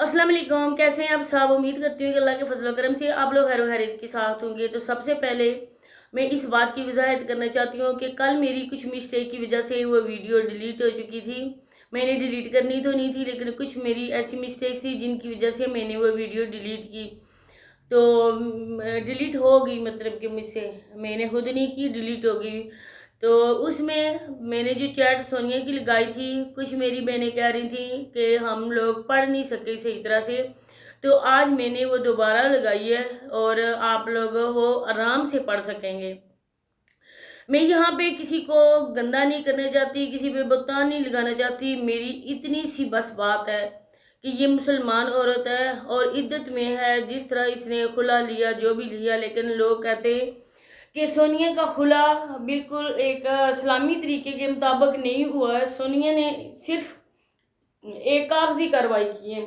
अस्सलाम वालेकुम। कैसे हैं आप सब? उम्मीद करती हूँ कि अल्लाह के फजल व करम से आप लोग खैर खैरियत के साथ होंगे। तो सबसे पहले मैं इस बात की वजाहत करना चाहती हूँ कि कल मेरी कुछ मिस्टेक की वजह से वो वीडियो डिलीट हो चुकी थी। मैंने डिलीट करनी तो नहीं थी, लेकिन कुछ मेरी ऐसी मिस्टेक थी जिनकी वजह से मैंने वो वीडियो डिलीट की। तो डिलीट हो गई, मतलब कि मुझसे, मैंने खुद नहीं की, डिलीट हो गई। तो उसमें मैंने जो चैट सोनिया की लगाई थी, कुछ मेरी बहनें कह रही थी कि हम लोग पढ़ नहीं सके सही तरह से। तो आज मैंने वो दोबारा लगाई है और आप लोग वो आराम से पढ़ सकेंगे। मैं यहाँ पे किसी को गंदा नहीं करना चाहती, किसी पे बहतान नहीं लगाना चाहती। मेरी इतनी सी बस बात है कि ये मुसलमान औरत है और इद्दत में है। जिस तरह इसने खुला लिया, जो भी लिया, लेकिन लोग कहते हैं कि सोनिया का खुला बिल्कुल एक इस्लामी तरीके के मुताबिक नहीं हुआ है। सोनिया ने सिर्फ एक कागजी कार्रवाई की है।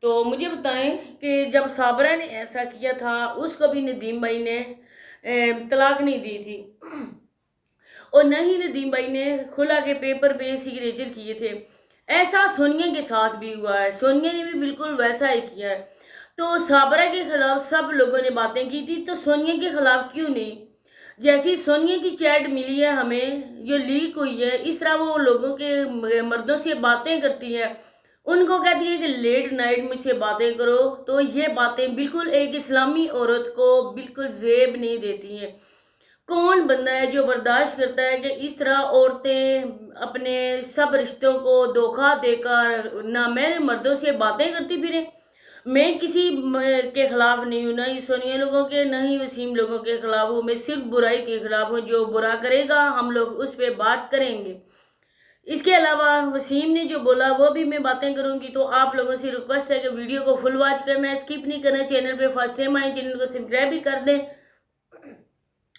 तो मुझे बताएं कि जब साबरा ने ऐसा किया था, उसको भी नदीम भाई ने तलाक नहीं दी थी, और न ही नदीम भाई ने खुला के पेपर पे सिग्नेचर किए थे। ऐसा सोनिया के साथ भी हुआ है, सोनिया ने भी बिल्कुल वैसा ही किया है। तो साबरा के खिलाफ सब लोगों ने बातें की थी, तो सोनिया के खिलाफ क्यों नहीं? जैसी सोनिया की चैट मिली है हमें, जो लीक हुई है, इस तरह वो लोगों के मर्दों से बातें करती है, उनको कहती है कि लेट नाइट मुझसे बातें करो। तो ये बातें बिल्कुल एक इस्लामी औरत को बिल्कुल जेब नहीं देती हैं। कौन बंदा है जो बर्दाश्त करता है कि इस तरह औरतें अपने सब रिश्तों को धोखा देकर ना मैंने मर्दों से बातें करती फिरें? मैं किसी के खिलाफ नहीं हूँ, ना ही सोनिया लोगों के, ना ही वसीम लोगों के खिलाफ हूँ। मैं सिर्फ बुराई के खिलाफ हूँ। जो बुरा करेगा हम लोग उस पर बात करेंगे। इसके अलावा वसीम ने जो बोला वो भी मैं बातें करूंगी। तो आप लोगों से रिक्वेस्ट है कि वीडियो को फुल वॉच करना है, स्किप नहीं करना। चैनल पे फर्स्ट टाइम आए, चैनल को सब्सक्राइब भी कर दें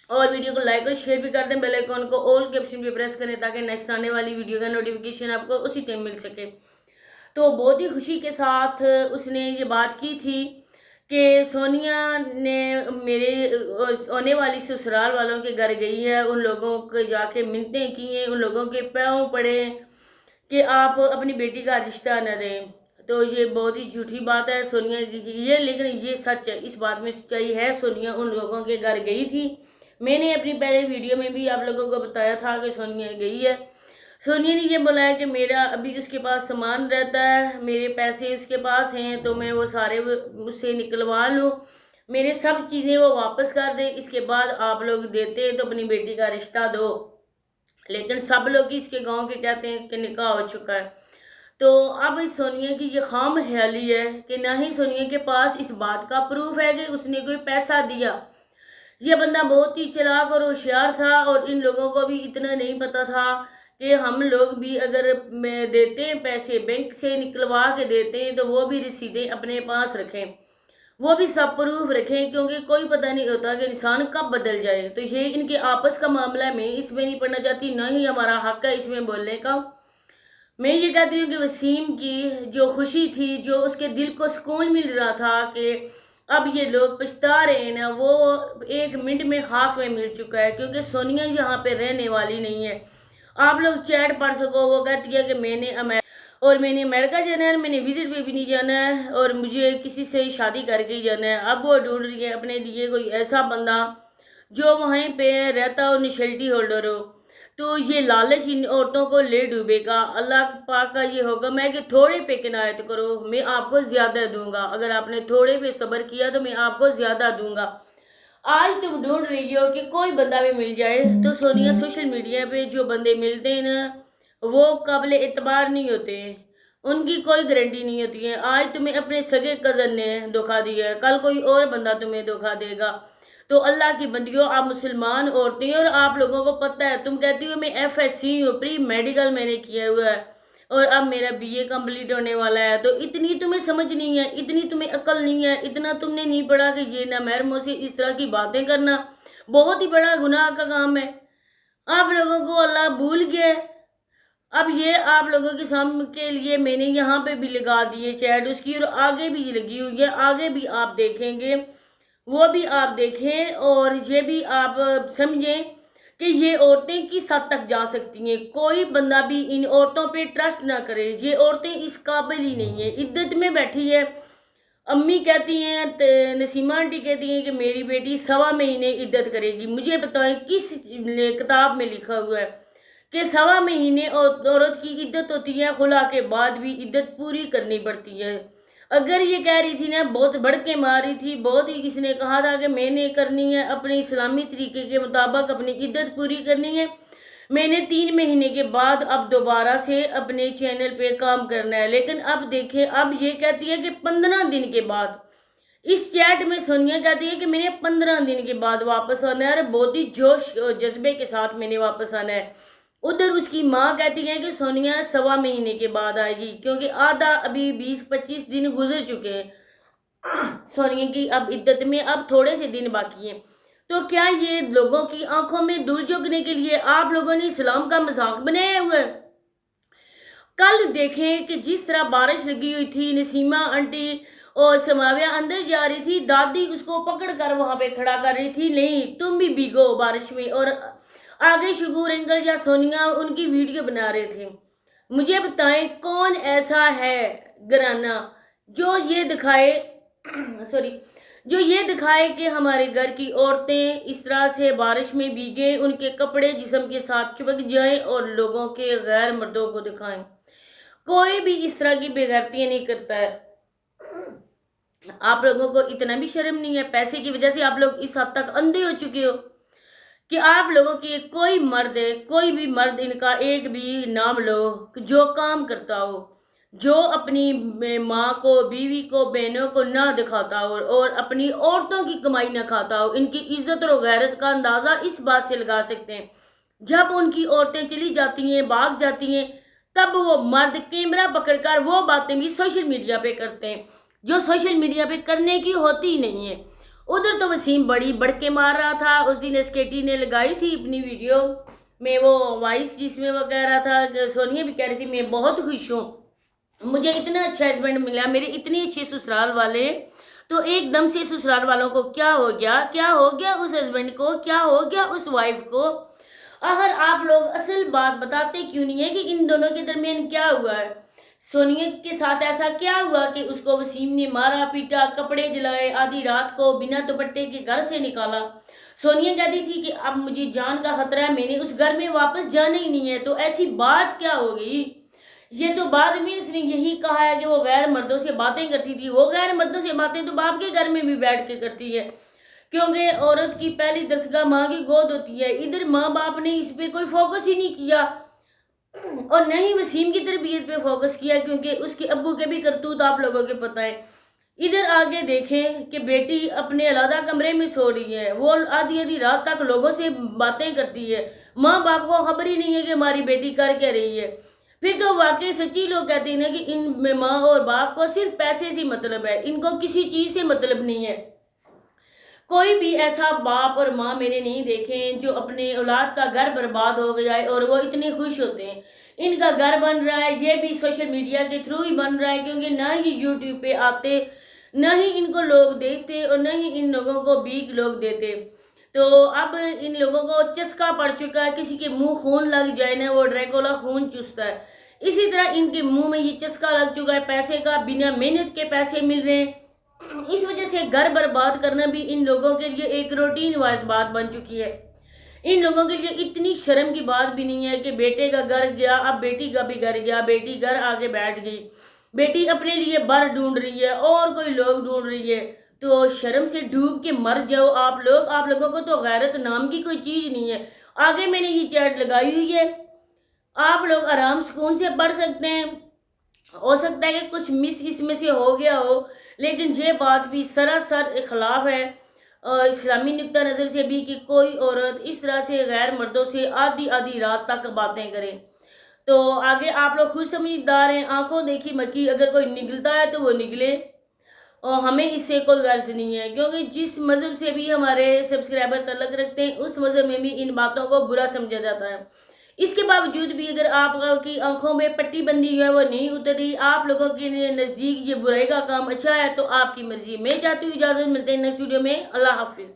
और वीडियो को लाइक और शेयर भी कर दें। बेल आइकन को ऑल के ऑप्शन पे प्रेस करें ताकि नेक्स्ट आने वाली वीडियो का नोटिफिकेशन आपको उसी टाइम मिल सके। तो बहुत ही खुशी के साथ उसने ये बात की थी कि सोनिया ने मेरे होने वाली ससुराल वालों के घर गई है, उन लोगों को जाके मिन्नतें की हैं, उन लोगों के पैरों पड़े कि आप अपनी बेटी का रिश्ता न दें। तो ये बहुत ही झूठी बात है सोनिया की ये, लेकिन ये सच है, इस बात में सच्चाई है। सोनिया उन लोगों के घर गई थी। मैंने अपनी पहले वीडियो में भी आप लोगों को बताया था कि सोनिया गई है। सोनिया ने ये बोला है कि मेरा अभी उसके पास सामान रहता है, मेरे पैसे उसके पास हैं, तो मैं वो सारे उससे निकलवा लूँ, मेरे सब चीज़ें वो वापस कर दे, इसके बाद आप लोग देते हैं तो अपनी बेटी का रिश्ता दो। लेकिन सब लोग इसके गांव के कहते हैं कि निकाह हो चुका है। तो अब सोनिया की ये खाम ख्याली है कि ना ही सोनिया के पास इस बात का प्रूफ है कि उसने कोई पैसा दिया। ये बंदा बहुत ही चालाक और होशियार था और इन लोगों को भी इतना नहीं पता था कि हम लोग भी अगर देते हैं पैसे, बैंक से निकलवा के देते हैं, तो वो भी रसीदें अपने पास रखें, वो भी सब प्रूफ रखें, क्योंकि कोई पता नहीं होता कि इंसान कब बदल जाए। तो ये इनके आपस का मामला है, मैं इसमें नहीं पढ़ना चाहती, ना ही हमारा हक है इसमें बोलने का। मैं ये कहती हूँ कि वसीम की जो खुशी थी, जो उसके दिल को सुकून मिल रहा था कि अब ये लोग पछता रहे हैं ना, वो एक मिनट में खाक में मिल चुका है, क्योंकि सोनिया यहाँ पे रहने वाली नहीं है। आप लोग चैट पढ़ सको, वो कहती है कि मैंने अमेरिका जाना है, मैंने विजिट पे भी नहीं जाना है और मुझे किसी से ही शादी करके ही जाना है। अब वो ढूंढ रही है अपने लिए कोई ऐसा बंदा जो वहीं पे रहता हो, निशल्टी होल्डर हो। तो ये लालच इन औरतों को ले डूबेगा। अल्लाह पाक का ये हुक्म है कि थोड़े पे किनायत करो, मैं आपको ज़्यादा दूंगा। अगर आपने थोड़े पे सब्र किया तो मैं आपको ज़्यादा दूंगा। आज तुम ढूंढ रही हो कि कोई बंदा भी मिल जाए, तो सोनिया सोशल मीडिया पे जो बंदे मिलते हैं ना, वो काबिल एतबार नहीं होते हैं, उनकी कोई गारंटी नहीं होती है। आज तुम्हें अपने सगे कज़न ने धोखा दिया है, कल कोई और बंदा तुम्हें धोखा देगा। तो अल्लाह की बंदियों, आप मुसलमान औरतें, और आप लोगों को पता है, तुम कहती हो मैं FSC हूँ, प्री मेडिकल मैंने किया हुआ है और अब मेरा BA कंप्लीट होने वाला है, तो इतनी तुम्हें समझ नहीं है, इतनी तुम्हें अकल नहीं है, इतना तुमने नहीं पढ़ा कि ये नामहरमों से इस तरह की बातें करना बहुत ही बड़ा गुनाह का काम है। आप लोगों को अल्लाह भूल गया। अब ये आप लोगों के सामने के लिए मैंने यहाँ पे भी लगा दिए चैट उसकी, और आगे भी लगी हुई है, आगे भी आप देखेंगे, वो भी आप देखें और ये भी आप समझें کہ یہ عورتیں کس حد تک جا سکتی ہیں. کوئی بندہ بھی ان عورتوں پہ ٹرسٹ نہ کرے. یہ عورتیں اس قابل ہی نہیں ہیں. عدت میں بیٹھی ہے. امی کہتی ہیں، نسیمہ آنٹی کہتی ہیں کہ میری بیٹی 1.25 مہینے عدت کرے گی. مجھے بتائیں کس کتاب میں لکھا ہوا ہے کہ 1.25 مہینے عورت کی عدت ہوتی ہے. خلا کے بعد بھی عدت پوری کرنی پڑتی ہے. اگر یہ کہہ رہی تھی نا، بہت بڑھ کے مار رہی تھی، بہت ہی کسی نے کہا تھا کہ میں نے کرنی ہے اپنے اسلامی طریقے کے مطابق اپنی عدت پوری کرنی ہے. میں نے 3 مہینے کے بعد اب دوبارہ سے اپنے چینل پہ کام کرنا ہے. لیکن اب دیکھیں، اب یہ کہتی ہے کہ 15 دن کے بعد. اس چیٹ میں سونیا کہتی ہے کہ میں نے 15 دن کے بعد واپس آنا ہے اور بہت ہی جوش اور جذبے کے ساتھ میں نے واپس آنا ہے. ادھر اس کی ماں کہتی ہے کہ سونیا 1.25 مہینے کے بعد آئے گی، کیونکہ آدھا ابھی 20-25 دن گزر چکے ہیں سونیا کی اب عدت میں. اب تھوڑے سے دن باقی ہیں. تو کیا یہ لوگوں کی آنکھوں میں دھول جھونکنے کے لیے آپ لوگوں نے اسلام کا مذاق بنایا ہوا ہے؟ کل دیکھیں کہ جس طرح بارش لگی ہوئی تھی، نسیمہ آنٹی اور سماویہ اندر جا رہی تھی، دادی اس کو پکڑ کر وہاں پہ کھڑا کر رہی تھی، نہیں تم بھی بھیگو بارش میں. اور آگے شگور انکل یا سونیا ان کی ویڈیو بنا رہے تھے. مجھے بتائیں کون ایسا ہے گھرانہ جو یہ دکھائے کہ ہمارے گھر کی عورتیں اس طرح سے بارش میں بھیگیں، ان کے کپڑے جسم کے ساتھ چپک جائیں اور لوگوں کے غیر مردوں کو دکھائیں. کوئی بھی اس طرح کی بے غیرتیاں نہیں کرتا ہے. آپ لوگوں کو اتنا بھی شرم نہیں ہے؟ پیسے کی وجہ سے آپ لوگ اس حد تک اندھے ہو چکے ہو کہ آپ لوگوں کی کوئی مرد ہے، کوئی بھی مرد ان کا ایک بھی نام لو جو کام کرتا ہو، جو اپنی ماں کو، بیوی کو، بہنوں کو نہ دکھاتا ہو اور اپنی عورتوں کی کمائی نہ کھاتا ہو. ان کی عزت اور غیرت کا اندازہ اس بات سے لگا سکتے ہیں، جب ان کی عورتیں چلی جاتی ہیں، بھاگ جاتی ہیں، تب وہ مرد کیمرہ پکڑ کر وہ باتیں بھی سوشل میڈیا پہ کرتے ہیں جو سوشل میڈیا پہ کرنے کی ہوتی ہی نہیں ہے. ادھر تو وسیم بڑی بڑھ کے مار رہا تھا. اس دن اسکیٹی نے لگائی تھی اپنی ویڈیو میں وہ وائس، جس میں وہ کہہ رہا تھا کہ سونیا بھی کہہ رہی تھی میں بہت خوش ہوں، مجھے اتنا اچھا ہسبینڈ ملا، میرے اتنے اچھے سسرال والے. تو ایک دم سے سسرال والوں کو کیا ہو گیا اس ہسبینڈ کو، کیا ہو گیا اس وائف کو. آخر آپ لوگ اصل بات بتاتے کیوں نہیں ہے کہ ان دونوں کے درمیان کیا ہوا ہے؟ سونیا کے ساتھ ایسا کیا ہوا کہ اس کو وسیم نے مارا پیٹا، کپڑے جلائے، آدھی رات کو بنا دوپٹے کے گھر سے نکالا. سونیا کہتی تھی کہ اب مجھے جان کا خطرہ ہے، میں نے اس گھر میں واپس جانا ہی نہیں ہے. تو ایسی بات کیا ہو گئی؟ یہ تو بعد میں اس نے یہی کہا ہے کہ وہ غیر مردوں سے باتیں کرتی تھی. وہ غیر مردوں سے باتیں تو باپ کے گھر میں بھی بیٹھ کے کرتی ہے، کیونکہ عورت کی پہلی درسگاہ ماں کی گود ہوتی ہے. ادھر ماں باپ نے اس پہ کوئی فوکس ہی نہیں کیا اور نہ ہی وسیم کی تربیت پہ فوکس کیا، کیونکہ اس کے ابو کے بھی کرتوت آپ لوگوں کے پتہ ہے. ادھر آگے دیکھیں کہ بیٹی اپنے علیحدہ کمرے میں سو رہی ہے، وہ آدھی رات تک لوگوں سے باتیں کرتی ہے. ماں باپ کو خبر ہی نہیں ہے کہ ہماری بیٹی کر کیا رہی ہے. پھر تو واقعی سچی لوگ کہتے ہیں کہ ان میں ماں اور باپ کو صرف پیسے سے مطلب ہے، ان کو کسی چیز سے مطلب نہیں ہے. کوئی بھی ایسا باپ اور ماں میں نے نہیں دیکھے جو اپنے اولاد کا گھر برباد ہو جائے اور وہ اتنے خوش ہوتے ہیں. ان کا گھر بن رہا ہے، یہ بھی سوشل میڈیا کے تھرو ہی بن رہا ہے، کیونکہ نہ ہی یوٹیوب پہ آتے، نہ ہی ان کو لوگ دیکھتے اور نہ ہی ان لوگوں کو بھیک لوگ دیتے. تو اب ان لوگوں کو چسکا پڑ چکا ہے، کسی کے منہ خون لگ جائے نا وہ ڈریکولا خون چوستا ہے. اسی طرح ان کے منہ میں یہ چسکا لگ چکا ہے پیسے کا، بنا محنت کے پیسے مل رہے ہیں. اس وجہ سے گھر برباد کرنا بھی ان لوگوں کے لیے ایک روٹین وائز بات بن چکی ہے. ان لوگوں کے لیے اتنی شرم کی بات بھی نہیں ہے کہ بیٹے کا گھر گیا، اب بیٹی کا بھی گھر گیا، بیٹی گھر آگے بیٹھ گئی، بیٹی اپنے لیے بر ڈھونڈ رہی ہے اور کوئی لوگ ڈھونڈ رہی ہے. تو شرم سے ڈوب کے مر جاؤ آپ لوگ. آپ لوگوں کو تو غیرت نام کی کوئی چیز نہیں ہے. آگے میں نے یہ چیٹ لگائی ہوئی ہے، آپ لوگ آرام سکون سے پڑھ سکتے ہیں. ہو سکتا ہے کہ کچھ مس اس میں سے ہو گیا ہو، لیکن یہ بات بھی سراسر خلاف ہے اسلامی نقطہ نظر سے بھی کہ کوئی عورت اس طرح سے غیر مردوں سے آدھی رات تک باتیں کرے. تو آگے آپ لوگ خود سمجھدار ہیں، آنکھوں دیکھی مکی، اگر کوئی نگلتا ہے تو وہ نگلے، اور ہمیں اس سے کوئی غرض نہیں ہے، کیونکہ جس مذہب سے بھی ہمارے سبسکرائبر تعلق رکھتے ہیں اس مذہب میں بھی ان باتوں کو برا سمجھا جاتا ہے. اس کے باوجود بھی اگر آپ کی آنکھوں میں پٹی بندی ہے وہ نہیں اتری، آپ لوگوں کے نزدیک یہ برائی کا کام اچھا ہے، تو آپ کی مرضی. میں چاہتی ہوں اجازت، ملتے ہیں نیکسٹ ویڈیو میں. اللہ حافظ.